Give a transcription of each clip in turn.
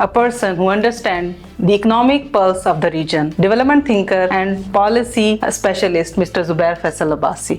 a person who understands the economic pulse of the region, development thinker and policy specialist, Mr. Zubair Faisal Abbasi.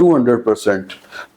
200%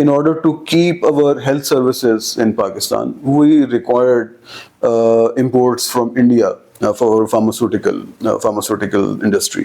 in order to keep our health services in Pakistan, we required imports from India for pharmaceutical industry.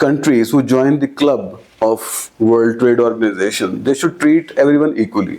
countries who join the club of World Trade Organization, they should treat everyone equally.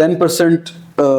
10%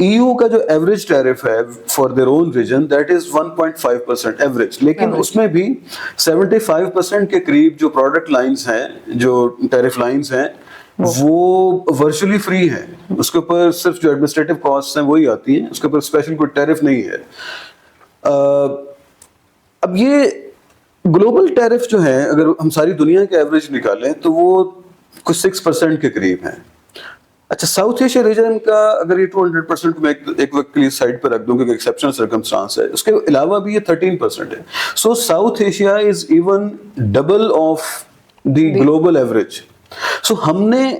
EU کا جو average tariff ہے for their own region that is 1.5% average, لیکن اس میں بھی 75% کے قریب جو پروڈکٹ لائنس ہیں, جو ٹیرف لائنس ہیں, وہ ورچولی فری ہیں. اس کے اوپر صرف جو ایڈمنسٹریٹو کاسٹ ہیں وہی آتی ہیں, اس کے اوپر اسپیشل کوئی ٹیرف نہیں ہے. اب یہ گلوبل ٹیرف جو ہیں اگر ہم ساری دنیا کے ایوریج نکالیں تو وہ کچھ 6% کے قریب ہیں. اچھا, ساؤتھ ایشیا ریجن کا اگر یہ 200% میں ایک وقت کے لیے سائڈ پہ رکھ دوں کیونکہ ایکسیپشنل سرکمسٹانس ہے, اس کے علاوہ بھی یہ 13% ہے. So South Asia is even double of the global average. So ہم نے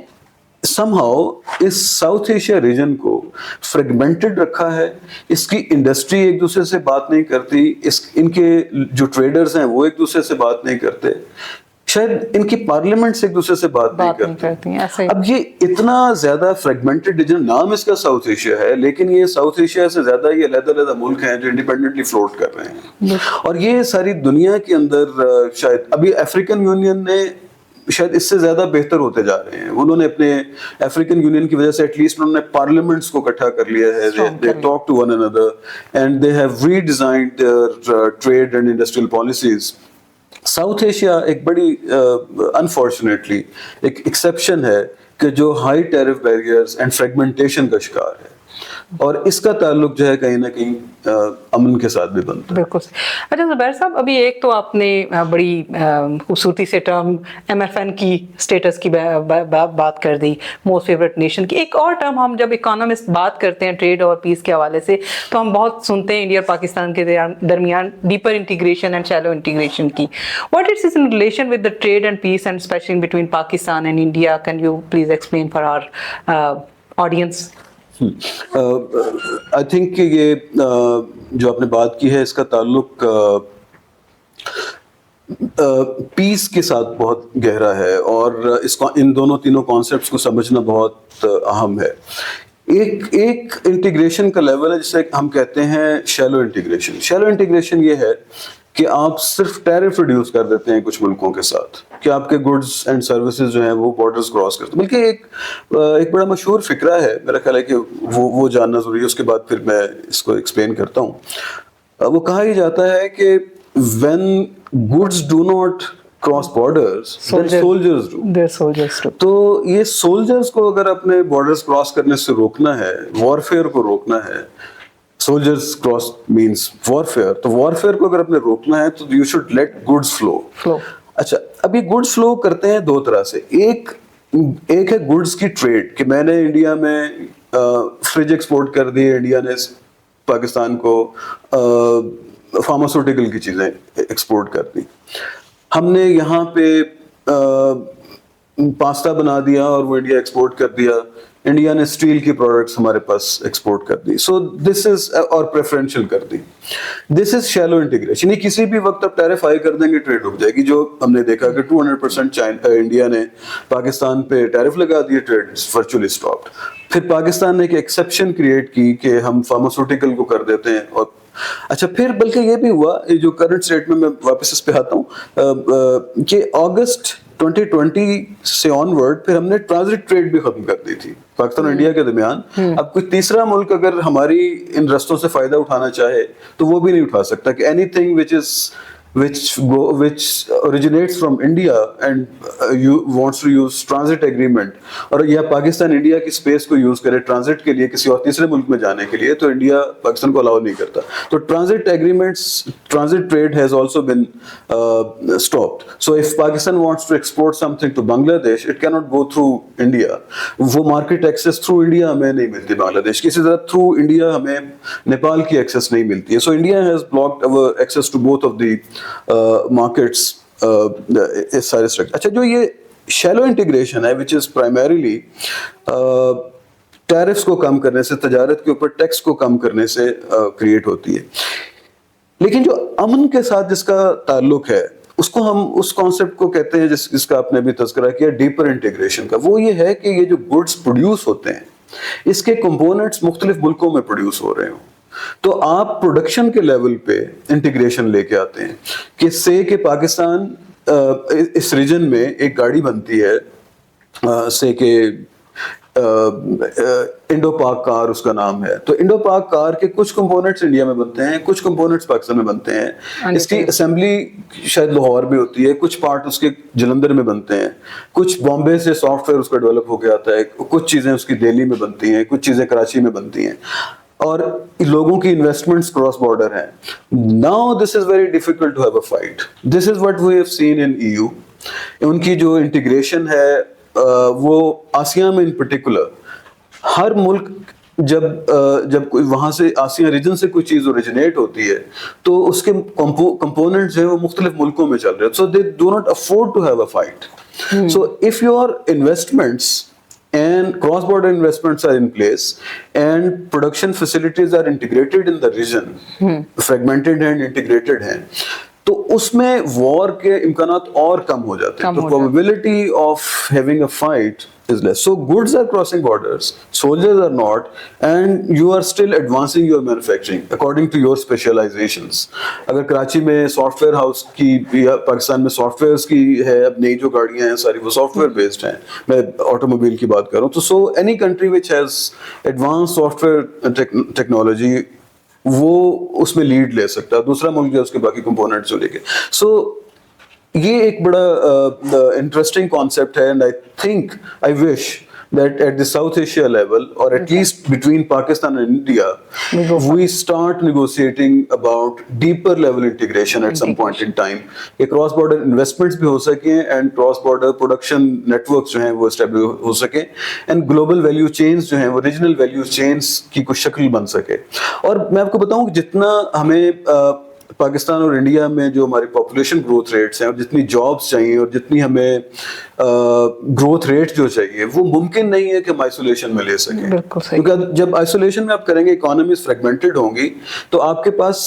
سم ہاؤ اس ساؤتھ ایشیا ریجن کو فریگمنٹڈ رکھا ہے. اس کی انڈسٹری ایک دوسرے سے بات نہیں کرتی, ان کے جو ٹریڈرز ہیں وہ ایک دوسرے سے بات نہیں کرتے, شاید ان کی پارلیمنٹس ایک دوسرے سے بات نہیں کرتی. اب یہ اتنا زیادہ فریگمنٹڈ ریجن, نام اس کا ساؤتھ ایشیا ہے, لیکن یہ ساؤتھ ایشیا سے زیادہ یہ علیحدہ ملک ہیں جو انڈیپینڈنٹلی فلوٹ کر رہے ہیں. اور یہ ساری دنیا کے اندر شاید ابھی افریقن یونین نے شاید اس سے زیادہ بہتر ہوتے جا رہے ہیں. انہوں نے اپنے افریقن یونین کی وجہ سے ایٹ لیسٹ انہوں نے پارلیمنٹس کو اکٹھا کر لیا ہے. they talk to one another and they have redesigned their trade and industrial policies. South Asia ایک بڑی انفارچونیٹلی ایک ایکسیپشن ہے کہ جو high tariff barriers and fragmentation کا شکار ہے, اور اس کا تعلق جو ہے کہیں نہ کہیں امن کے ساتھ بھی بنتا ہے. بالکل. اچھا زبیر صاحب, ابھی ایک تو آپ نے بڑی خوبصورتی سے ٹرم MFN کی اسٹیٹس کی بات کر دی, موسٹ فیوریٹ نیشن کی. ایک اور ٹرم ہم جب اکانومسٹ بات کرتے ہیں ٹریڈ اور پیس کے حوالے سے تو ہم بہت سنتے ہیں انڈیا اور پاکستان کے درمیان deeper integration and shallow integration کی. What is in relation with the trade and peace and especially between Pakistan and India? Can you please explain for our audience? I think کہ یہ جو آپ نے بات کی ہے اس کا تعلق پیس کے ساتھ بہت گہرا ہے, اور اس کو ان دونوں تینوں کانسیپٹس کو سمجھنا بہت اہم ہے. ایک انٹیگریشن کا لیول ہے جسے ہم کہتے ہیں شیلو انٹیگریشن. شیلو انٹیگریشن یہ ہے کہ آپ صرف ٹیرف ریڈیوس کر دیتے ہیں کچھ ملکوں کے ساتھ, کہ آپ کے گڈز اینڈ سروسز جو ہیں وہ بارڈرز کراس کرتے ہیں. بلکہ ایک بڑا مشہور فقرہ ہے, میرا خیال ہے کہ وہ جاننا ضروری ہے, اس کے بعد پھر میں اس کو ایکسپلین کرتا ہوں. وہ کہا ہی جاتا ہے کہ when goods do not cross borders, then soldiers do. soldiers do. تو یہ سولجرز کو اگر اپنے بارڈرز کراس کرنے سے روکنا ہے, وارفیئر کو روکنا ہے, سولجرز کراس مینس وارفیئر, تو وارفیئر کو اگر اپنے روکنا ہے تو you should let goods flow. اچھا, اب یہ گڈس فلو کرتے ہیں دو طرح سے. ایک ہے گڈس کی ٹریڈ, کہ میں نے انڈیا میں فریج ایکسپورٹ کر دی, انڈیا نے پاکستان کو فارماسیوٹیکل کی چیزیں ایکسپورٹ کر دی. ہم نے یہاں پہ پاستا بنا دیا اور وہ انڈیا ایکسپورٹ کر دیا, انڈیا نے اسٹیل کی پروڈکٹس ہمارے پاس ایکسپورٹ کر دی. سو دس از, اور پریفرینشیل کر دی. دس از شیلو انٹیگریشن. یہ کسی بھی وقت آپ ٹیرف ہائی کر دیں گے ٹریڈ رک جائے گی. جو ہم نے دیکھا کہ 200% انڈیا نے پاکستان پہ ٹیرف لگا دیے, ٹریڈ ورچولی اسٹاپڈ. پھر پاکستان نے ایک ایکسیپشن کریٹ کی کہ ہم فارماسیوٹیکل کو کر دیتے ہیں. اور اچھا, پھر بلکہ یہ بھی ہوا, یہ جو کرنٹ اسٹیٹ میں واپس اس پہ آتا ہوں, کہ اگست 2020 سے آن ورڈ پھر ہم نے ٹرانزٹ ٹریڈ بھی ختم کر دی تھی پاکستان اور انڈیا کے درمیان. اب کوئی تیسرا ملک اگر ہماری ان رستوں سے فائدہ اٹھانا چاہے تو وہ بھی نہیں اٹھا سکتا, کہ any thing which originates from India and wants to use transit agreement, اور یا پاکستان انڈیا کی اسپیس کو یوز کرے ٹرانزٹ کے لیے کسی اور تیسرے ملک میں جانے کے لیے, تو انڈیا پاکستان کو الاؤ نہیں کرتا. تو transit agreements, transit trade has also been stopped. So if Pakistan wants to export something to Bangladesh, it cannot go through India. وہ مارکیٹ ایکسیس تھرو انڈیا ہمیں نہیں ملتی بنگلہ دیش کی, اسی طرح تھرو انڈیا ہمیں نیپال کی ایکسیس نہیں ملتی ہے. So India has blocked our access to both of the markets, اس سارے اسٹرکچر. اچھا, جو یہ شیلو انٹیگریشن ہے which is primarily ٹیرفس کو کم کرنے سے, تجارت کے اوپر ٹیکس کو کم کرنے سے کریٹ ہوتی ہے. لیکن جو امن کے ساتھ جس کا تعلق ہے اس کو ہم اس کانسیپٹ کو کہتے ہیں جس کا آپ نے بھی تذکرہ کیا ڈیپر انٹیگریشن کا. وہ یہ ہے کہ یہ جو گڈس پروڈیوس ہوتے ہیں اس کے کمپوننٹس مختلف ملکوں میں پروڈیوس ہو رہے ہوں, تو آپ پروڈکشن کے لیول پہ انٹیگریشن لے کے آتے ہیں. کہ سے کہ پاکستان اس ریجن میں ایک گاڑی بنتی ہے, سے کہ انڈو پاک کار اس کا نام ہے. تو انڈو پاک کار کے کچھ کمپوننٹس انڈیا میں بنتے ہیں, کچھ کمپوننٹس پاکستان میں بنتے ہیں. اس کی اسمبلی شاید لاہور میں ہوتی ہے, کچھ پارٹ اس کے جلندھر میں بنتے ہیں, کچھ بامبے سے سافٹ ویئر اس کا ڈیولپ ہو کے آتا ہے, کچھ چیزیں اس کی دہلی میں بنتی ہیں, کچھ چیزیں کراچی میں بنتی ہیں, اور لوگوں کی انویسٹمنٹس کراس بارڈر ہیں. Now this is very difficult to have a fight. This is what we have seen in EU. ان کی جو انٹیگریشن ہے وہ آسیان میں ان پرٹیکولر, ہر ملک جب کوئی وہاں سے آسیان ریجن سے کوئی چیز اوریجنیٹ ہوتی ہے تو اس کے کمپوننٹس ہیں وہ مختلف ملکوں میں چل رہے ہیں. So they do not afford to have a fight. So if your investments and cross-border investments are in place and production facilities are integrated in the region, fragmented and integrated ہیں, تو اس میں وار کے امکانات اور کم ہو جاتے ہیں. تو probability of having a fight is less. So goods are crossing borders, soldiers are not, and you are still advancing your manufacturing according to your specializations. اگر کراچی میں سافٹ ویئر ہاؤس کی یا پاکستان میں سافٹ ویئرس کی ہے, اب نئی جو گاڑیاں ہیں ساری وہ سافٹ ویئر بیسڈ ہیں, میں آٹو موبائل کی بات کر رہا ہوں, تو so any country which has advance soft where technology وہ اس میں لیڈ لے سکتا ہے, دوسرا ملک جو ہے اس کے باقی کمپوننٹس جو لے کے. سو یہ ایک بڑا انٹرسٹنگ کانسیپٹ ہے, and I think I wish that at the South Asia level, or at least between Pakistan and India, we start negotiating about deeper level integration at some point in time. کہ cross border investments بھی ہو سکیں and cross border production networks جو ہیں وہ establish ہو سکیں, and global value chains جو ہیں وہ regional value chains کی کوئی شکل بن سکے. اور میں آپ کو بتاؤں کہ جتنا ہمیں پاکستان اور انڈیا میں جو ہماری پاپولیشن گروتھ ریٹس ہیں اور جتنی جابس چاہیے اور جتنی ہمیں گروتھ ریٹ جو چاہیے وہ ممکن نہیں ہے کہ ہم آئسولیشن میں لے سکیں, کیونکہ جب آئسولیشن میں آپ کریں گے اکانومیز فریگمنٹڈ ہوں گی تو آپ کے پاس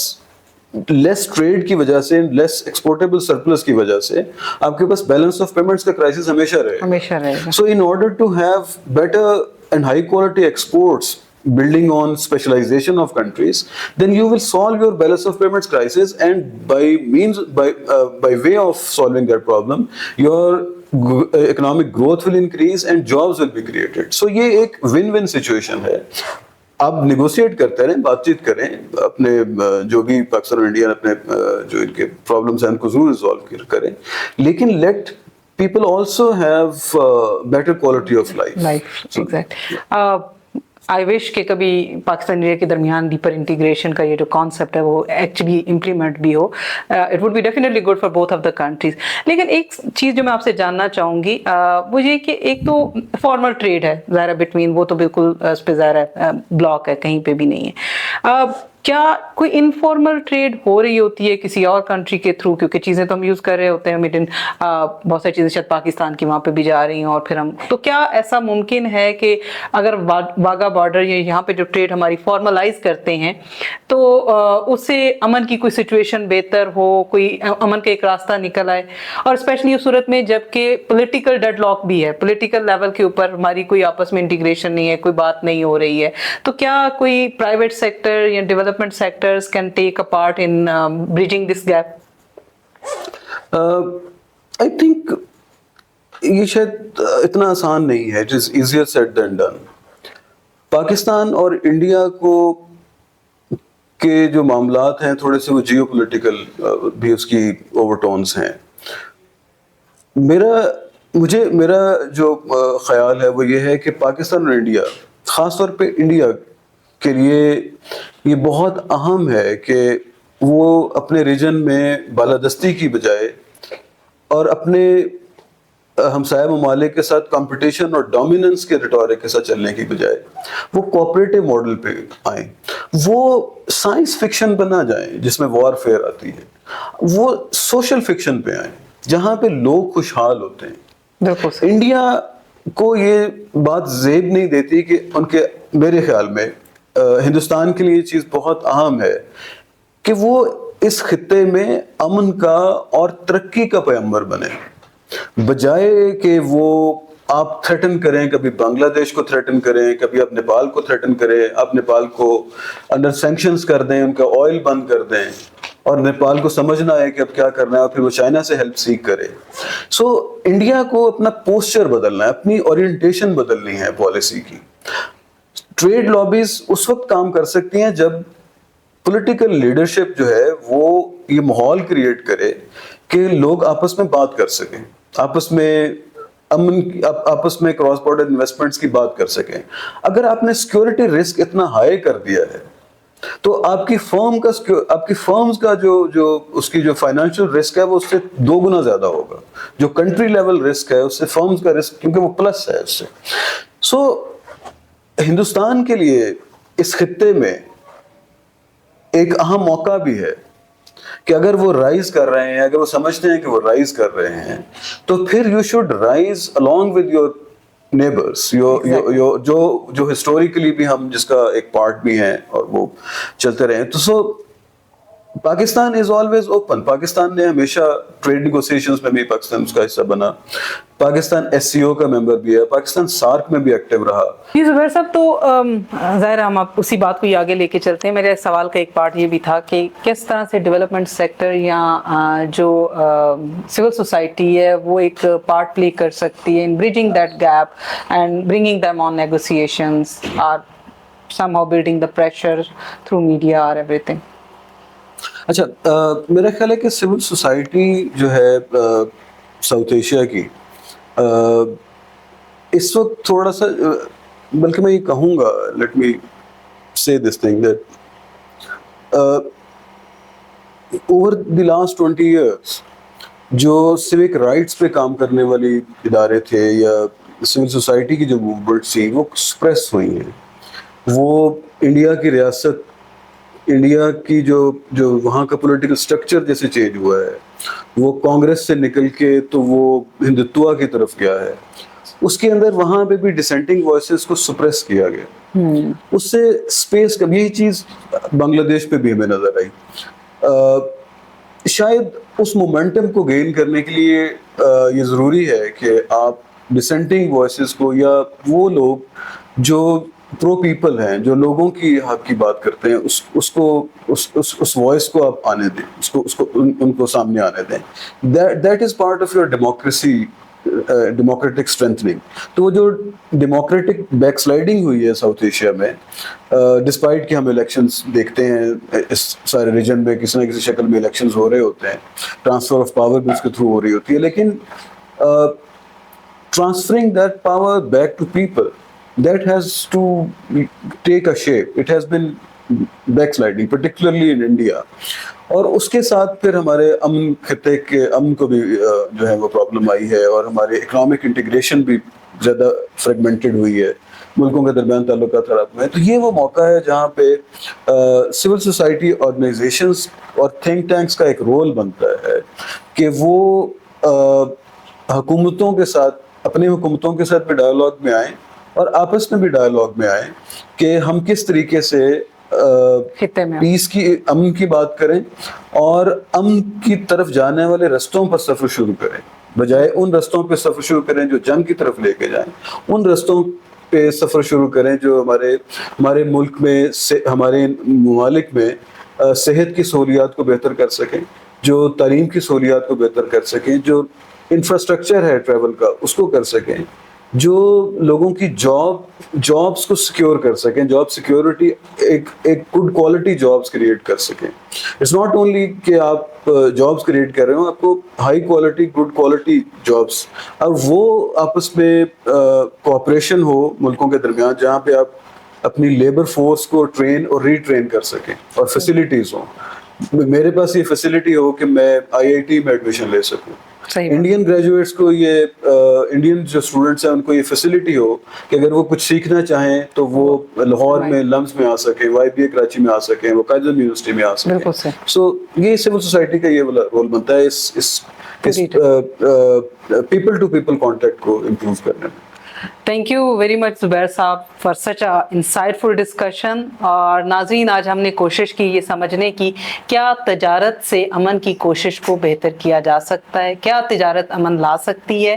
لیس ٹریڈ کی وجہ سے, لیس ایکسپورٹیبل سرپلس کی وجہ سے آپ کے پاس بیلنس آف پیمنٹس کا کرائسس ہمیشہ رہے گا. So in order to have better and high quality exports building on specialization of countries, then you will solve your balance of payments crisis, and by way of solving that problem your economic growth will increase and jobs will be created. So یہ ایک win-win situation ہے. آپ negotiate کرتے رہیں, بات چیت کریں, اپنے جو بھی پاکستان اور انڈیا اپنے جو ان کے پرابلمس ہیں ان کو ضرور ریزالو کریں, لیکن let people also have better quality of life. Exactly. I wish کہ کبھی پاکستان انڈیا کے درمیان ڈیپر انٹیگریشن کا یہ جو کانسیپٹ ہے وہ ایکچولی امپلیمنٹ بھی ہو. It would be definitely good for both of the countries. لیکن ایک چیز جو میں آپ سے جاننا چاہوں گی وہ یہ کہ ایک تو فارمل ٹریڈ ہے ظاہر ہے بٹوین, وہ تو بالکل اس پہ ظاہر ہے بلاک ہے, کہیں پہ بھی نہیں ہے. کیا کوئی انفارمل ٹریڈ ہو رہی ہوتی ہے کسی اور کنٹری کے تھرو, کیونکہ چیزیں تو ہم یوز کر رہے ہوتے ہیں لیکن بہت ساری چیزیں شاید پاکستان کی وہاں پہ بھی جا رہی ہیں, اور پھر ہم تو کیا ایسا ممکن ہے کہ اگر واگا بارڈر یا یہاں پہ جو ٹریڈ ہماری فارملائز کرتے ہیں تو اس سے امن کی کوئی سچویشن بہتر ہو, کوئی امن کا ایک راستہ نکل آئے, اور اسپیشلی اس صورت میں جب کہ پولیٹیکل ڈیڈ لاک بھی ہے, پولیٹیکل لیول کے اوپر ہماری کوئی آپس میں انٹیگریشن نہیں ہے, کوئی بات نہیں ہو رہی ہے, تو کیا کوئی پرائیویٹ سیکٹر یا development sectors can take a part in bridging this gap? I think یہ شاید اتنا آسان نہیں ہے. It is easier said than done. Pakistan اور انڈیا کو کے جو معاملات ہیں تھوڑے سے وہ جیو پولیٹیکل بھی اس کی اوور ٹونس ہیں. میرا جو خیال ہے وہ یہ ہے کہ پاکستان اور انڈیا, خاص طور پہ انڈیا کے لیے یہ بہت اہم ہے کہ وہ اپنے ریجن میں بالادستی کی بجائے اور اپنے ہمسایہ ممالک کے ساتھ کمپٹیشن اور ڈومیننس کے ریٹورک کے ساتھ چلنے کی بجائے وہ کوآپریٹو ماڈل پہ آئیں, وہ سائنس فکشن پہ نہ جائیں جس میں وار فیئر آتی ہے, وہ سوشل فکشن پہ آئیں جہاں پہ لوگ خوشحال ہوتے ہیں. انڈیا کو یہ بات زیب نہیں دیتی کہ ان کے, میرے خیال میں ہندوستان کے لیے یہ چیز بہت اہم ہے کہ وہ اس خطے میں امن کا اور ترقی کا پیغمبر بنے, بجائے کہ وہ آپ تھریٹن کریں, کبھی بنگلہ دیش کو تھریٹن کریں, کبھی آپ نیپال کو تھریٹن کریں, آپ نیپال کو انڈر سینکشنز کر دیں, ان کا آئل بند کر دیں, اور نیپال کو سمجھنا ہے کہ اب کیا کرنا ہے, اور پھر وہ چائنا سے ہیلپ سیک کرے. سو انڈیا کو اپنا پوسچر بدلنا ہے, اپنی اورینٹیشن بدلنی ہے پالیسی کی. ٹریڈ لابیز اس وقت کام کر سکتی ہیں جب پولیٹیکل لیڈرشپ جو ہے وہ یہ ماحول کریٹ کرے کہ لوگ آپس میں بات کر سکیں, آپس میں امن, آپس میں کراس بارڈر انویسٹمنٹس کی بات کر سکیں. اگر آپ نے سیکورٹی رسک اتنا ہائی کر دیا ہے تو آپ کی فرمز کا جو اس کی جو فائنینشیل رسک ہے وہ اس سے 2 گنا زیادہ ہوگا. جو کنٹری لیول رسک ہے اس سے فرمز کا رسک, کیونکہ وہ پلس ہے اس سے. سو ہندوستان کے لیے اس خطے میں ایک اہم موقع بھی ہے کہ اگر وہ رائز کر رہے ہیں, اگر وہ سمجھتے ہیں کہ وہ رائز کر رہے ہیں, تو پھر you should rise along with your neighbors, جو ہسٹوریکلی بھی ہم جس کا ایک پارٹ بھی ہیں اور وہ چلتے رہے. تو so Pakistan is always open. Pakistan نے ہمیشہ ٹریڈ نیگوسیشنز میں بھی پاکستان اس کا حصہ بنا. پاکستان ایس سی او کا ممبر بھی ہے. پاکستان سارک میں بھی ایکٹیو رہا. جی زبیر صاحب, تو ظاہر ہم آپ اسی بات کو ہی آگے لے کے چلتے ہیں. میرے سوال کا ایک پارٹ یہ بھی تھا کہ کس طرح سے ڈیولپمنٹ سیکٹر یا جو سول سوسائٹی ہے وہ ایک پارٹ پلے کر سکتی ہے in bridging that gap and bringing them on negotiations اور somehow building the pressure through media or everything. اچھا, میرا خیال ہے کہ سول سوسائٹی جو ہے ساؤتھ ایشیا کی اس وقت تھوڑا سا, بلکہ میں یہ کہوں گا, لیٹ می سے this thing that over the last 20 years جو سیوک رائٹس پہ کام کرنے والی ادارے تھے یا سول سوسائٹی کی جو موومنٹ تھی وہ سپریس ہوئی ہیں. وہ انڈیا کی ریاست, انڈیا کی جو وہاں کا پولیٹیکل اسٹرکچر جیسے چینج ہوا ہے, وہ کانگریس سے نکل کے تو وہ ہندوتوا کی طرف گیا ہے. اس کے اندر وہاں پہ بھی ڈسینٹنگ وائسز کو سپریس کیا گیا. اس سے اسپیس کا, یہی چیز بنگلہ دیش پہ بھی ہمیں نظر آئی. شاید اس مومنٹم کو گین کرنے کے لیے یہ ضروری ہے کہ آپ ڈسینٹنگ وائسز کو, یا وہ لوگ جو پرو پیپل ہیں, جو لوگوں کی حق کی بات کرتے ہیں, اس وائس کو آپ آنے دیں, اس کو ان کو سامنے آنے دیں. That is part of your democracy, democratic strengthening. تو وہ جو ڈیموکریٹک بیک سلائڈنگ ہوئی ہے ساؤتھ ایشیا میں, ڈسپائٹ کہ ہم الیکشنز دیکھتے ہیں اس سارے ریجن میں کسی نہ کسی شکل میں الیکشنز ہو رہے ہوتے ہیں, ٹرانسفر آف پاور بھی اس کے تھرو ہو رہی ہوتی ہے, لیکن transferring that power back to people, that has to take a shape. It has been backsliding, particularly in India. اور اس کے ساتھ پھر ہمارے امن خطے کے امن کو بھی جو ہے وہ پرابلم آئی ہے, اور ہمارے اکنامک انٹیگریشن بھی زیادہ فریگمنٹڈ ہوئی ہے, ملکوں کے درمیان تعلقات خراب ہوئے ہیں. تو یہ وہ موقع ہے جہاں پہ سول سوسائٹی آرگنائزیشنز اور تھنک ٹینکس کا ایک رول بنتا ہے کہ وہ حکومتوں کے ساتھ, اپنی حکومتوں کے ساتھ بھی ڈائیلاگ میں آئیں اور آپس میں بھی ڈائیلاگ میں آئیں کہ ہم کس طریقے سے پیس کی, امن کی بات کریں, اور امن کی طرف جانے والے رستوں پر سفر شروع کریں, بجائے ان رستوں پہ سفر شروع کریں جو جنگ کی طرف لے کے جائیں. ان رستوں پہ سفر شروع کریں جو ہمارے ملک میں, ہمارے ممالک میں صحت کی سہولیات کو بہتر کر سکیں, جو تعلیم کی سہولیات کو بہتر کر سکیں, جو انفراسٹرکچر ہے ٹریول کا اس کو کر سکیں, جو لوگوں کی جابس کو سیکیور کر سکیں, جاب سیکیورٹی, ایک گڈ کوالٹی جابس کریٹ کر سکیں. اٹس ناٹ اونلی کہ آپ جابس کریٹ کر رہے ہوں, آپ کو high quality, good quality jobs, اور وہ آپس میں کوآپریشن ہو ملکوں کے درمیان, جہاں پہ آپ اپنی لیبر فورس کو ٹرین اور ری ٹرین کر سکیں, اور فیسلٹیز ہوں. میرے پاس یہ فیسلٹی ہو کہ میں IIT میں ایڈمیشن لے سکوں. انڈین گریجویٹس کو, یہ انڈین جو اسٹوڈنٹس ہیں ان کو یہ فیسلٹی ہو کہ اگر وہ کچھ سیکھنا چاہیں تو وہ لاہور میں لمس میں آ سکیں, YBA کراچی میں آ سکیں, وہ قائد اعظم یونیورسٹی میں آ سکیں. سو یہ سول سوسائٹی کا یہ رول بنتا ہے اس پیپل ٹو پیپل کانٹیکٹ کو امپروو کرنے میں. Thank you very much Zubair Sahab for such a insightful discussion. اور ناظرین, آج ہم نے کوشش کی یہ سمجھنے کی کیا تجارت سے امن کی کوشش کو بہتر کیا جا سکتا ہے, کیا تجارت امن لا سکتی ہے.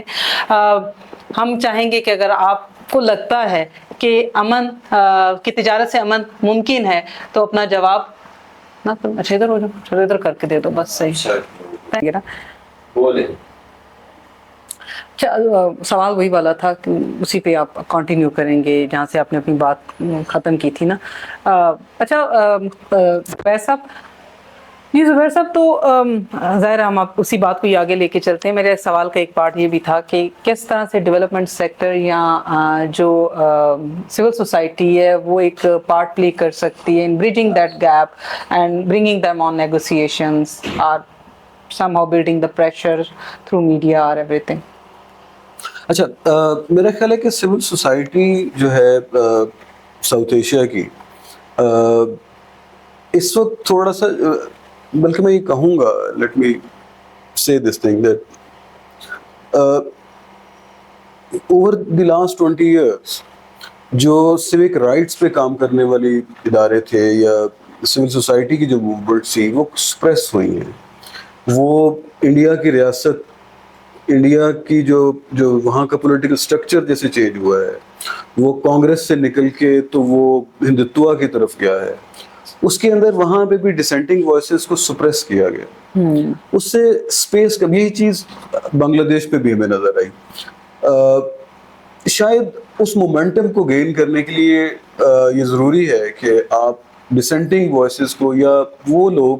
ہم چاہیں گے کہ اگر آپ کو لگتا ہے کہ امن کی تجارت سے امن ممکن ہے تو اپنا جواب اتنا تو اچھا ادھر ہو جاؤ, چلو ادھر کر کے دے دو بس صحیح. بولے سوال وہی والا تھا کہ اسی پہ آپ کنٹینیو کریں گے جہاں سے آپ نے اپنی بات ختم کی تھی نا. اچھا زبیر صاحب, جی زبیر صاحب, تو ظاہر ہم آپ اسی بات کو ہی آگے لے کے چلتے ہیں. میرے سوال کا ایک پارٹ یہ بھی تھا کہ کس طرح سے ڈیولپمنٹ سیکٹر یا جو سول سوسائٹی ہے وہ ایک پارٹ پلے کر سکتی ہے in bridging that gap and bringing them on negotiations اور somehow building the pressure through media or everything. اچھا, میرا خیال ہے کہ سول سوسائٹی جو ہے ساؤتھ ایشیا کی اس وقت تھوڑا سا, بلکہ میں یہ کہوں گا, لیٹ می سے this thing that over the last 20 years جو سیوک رائٹس پہ کام کرنے والی ادارے تھے یا سول سوسائٹی کی جو موومنٹ تھی وہ سپریس ہوئی ہیں. وہ انڈیا کی ریاست, انڈیا کی جو وہاں کا پولیٹیکل سٹرکچر جیسے چینج ہوا ہے, وہ کانگریس سے نکل کے تو وہ ہندوتوا کی طرف گیا ہے. اس کے اندر وہاں پہ بھی ڈسینٹنگ وائسز کو سپریس کیا گیا. اس سے اسپیس کا یہی چیز بنگلہ دیش پہ بھی ہمیں نظر آئی. شاید اس مومنٹم کو گین کرنے کے لیے یہ ضروری ہے کہ آپ ڈسینٹنگ وائسز کو, یا وہ لوگ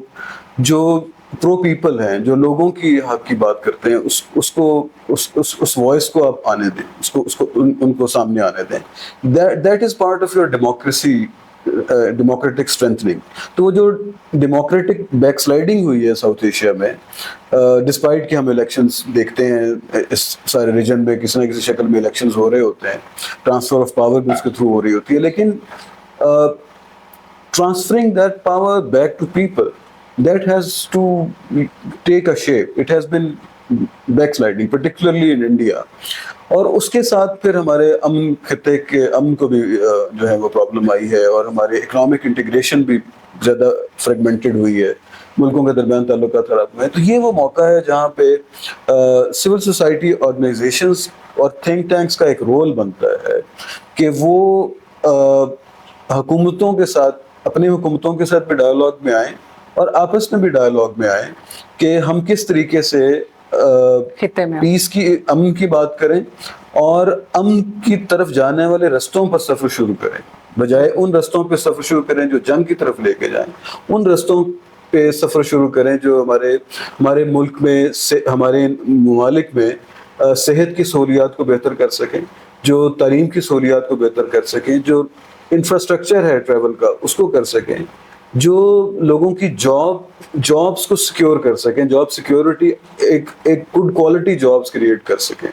جو پرو پیپل ہیں, جو لوگوں کی حق کی بات کرتے ہیں, اس وائس کو آپ آنے دیں, اس کو ان کو سامنے آنے دیں. That is part of your democracy, democratic strengthening. تو وہ جو ڈیموکریٹک بیک سلائڈنگ ہوئی ہے ساؤتھ ایشیا میں, ڈسپائٹ کہ ہم الیکشنز دیکھتے ہیں اس سارے ریجن میں کسی نہ کسی شکل میں الیکشنز ہو رہے ہوتے ہیں, ٹرانسفر آف پاور بھی اس کے تھرو ہو رہی ہوتی ہے, لیکن transferring that power back to people, that has to take a shape. It has been backsliding, particularly in India. اور اس کے ساتھ پھر ہمارے امن خطے کے امن کو بھی جو ہے وہ پرابلم آئی ہے, اور ہمارے اکنامک انٹیگریشن بھی زیادہ فریگمنٹڈ ہوئی ہے, ملکوں کے درمیان تعلقات خراب ہوئے ہیں. تو یہ وہ موقع ہے جہاں پہ سول سوسائٹی آرگنائزیشنز اور تھنک ٹینکس کا ایک رول بنتا ہے کہ وہ حکومتوں کے ساتھ, اپنی حکومتوں کے ساتھ بھی ڈائیلاگ میں آئیں اور آپس میں بھی ڈائیلاگ میں آئیں کہ ہم کس طریقے سے پیس کی, امن کی بات کریں, اور امن کی طرف جانے والے رستوں پر سفر شروع کریں, بجائے ان رستوں پہ سفر شروع کریں جو جنگ کی طرف لے کے جائیں. ان رستوں پہ سفر شروع کریں جو ہمارے ملک میں, ہمارے ممالک میں صحت کی سہولیات کو بہتر کر سکیں, جو تعلیم کی سہولیات کو بہتر کر سکیں, جو انفراسٹرکچر ہے ٹریول کا اس کو کر سکیں, جو لوگوں کی جابس کو سیکیور کر سکیں, جاب سیکیورٹی, ایک گڈ کوالٹی جابس کریٹ کر سکیں.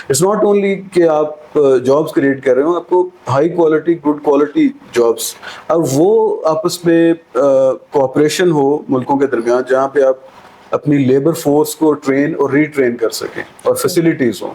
اٹس ناٹ اونلی کہ آپ جابس کریٹ کر رہے ہو, آپ کو high quality, good quality jobs, اور وہ آپس میں کوآپریشن ہو ملکوں کے درمیان, جہاں پہ آپ اپنی لیبر فورس کو ٹرین اور ری ٹرین کر سکیں, اور فیسلٹیز ہوں.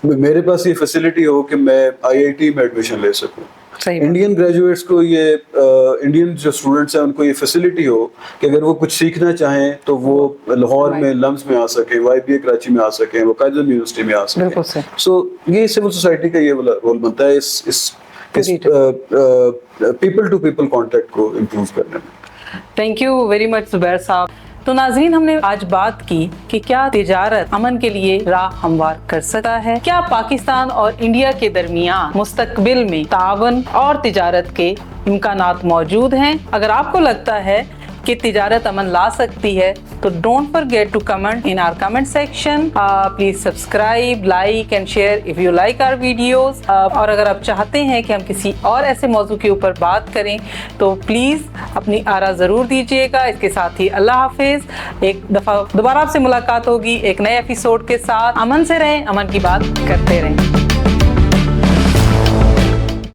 میرے پاس یہ فیسلٹی ہو کہ میں IIT میں ایڈمیشن لے سکوں. انڈین گریجویٹس کو, یہ انڈین جو اسٹوڈنٹس ہیں ان کو یہ فیسلٹی ہو کہ اگر وہ کچھ سیکھنا چاہیں تو وہ لاہور میں لمز میں آ سکیں, YBA کراچی میں آ سکیں, وہ قائد اعظم یونیورسٹی میں آ سکیں. سو یہ سول سوسائٹی کا یہ رول بنتا ہے اس پیپل ٹو پیپل کانٹیکٹ کو امپروو کرنے میں. Thank you very much Zubair صاحب. تو ناظرین, ہم نے آج بات کی کہ کیا تجارت امن کے لیے راہ ہموار کر سکتا ہے, کیا پاکستان اور انڈیا کے درمیان مستقبل میں تعاون اور تجارت کے امکانات موجود ہیں. اگر آپ کو لگتا ہے کہ تجارت امن لا سکتی ہے تو don't forget to comment in our comment section. Please subscribe, like and share if you like our videos. اور اگر آپ چاہتے ہیں کہ ہم کسی اور ایسے موضوع کے اوپر بات کریں تو پلیز اپنی آراء ضرور دیجیے گا. اس کے ساتھ ہی اللہ حافظ. ایک دفعہ دوبارہ آپ سے ملاقات ہوگی ایک نئے ایپیسوڈ کے ساتھ. امن سے رہیں, امن کی بات کرتے رہیں.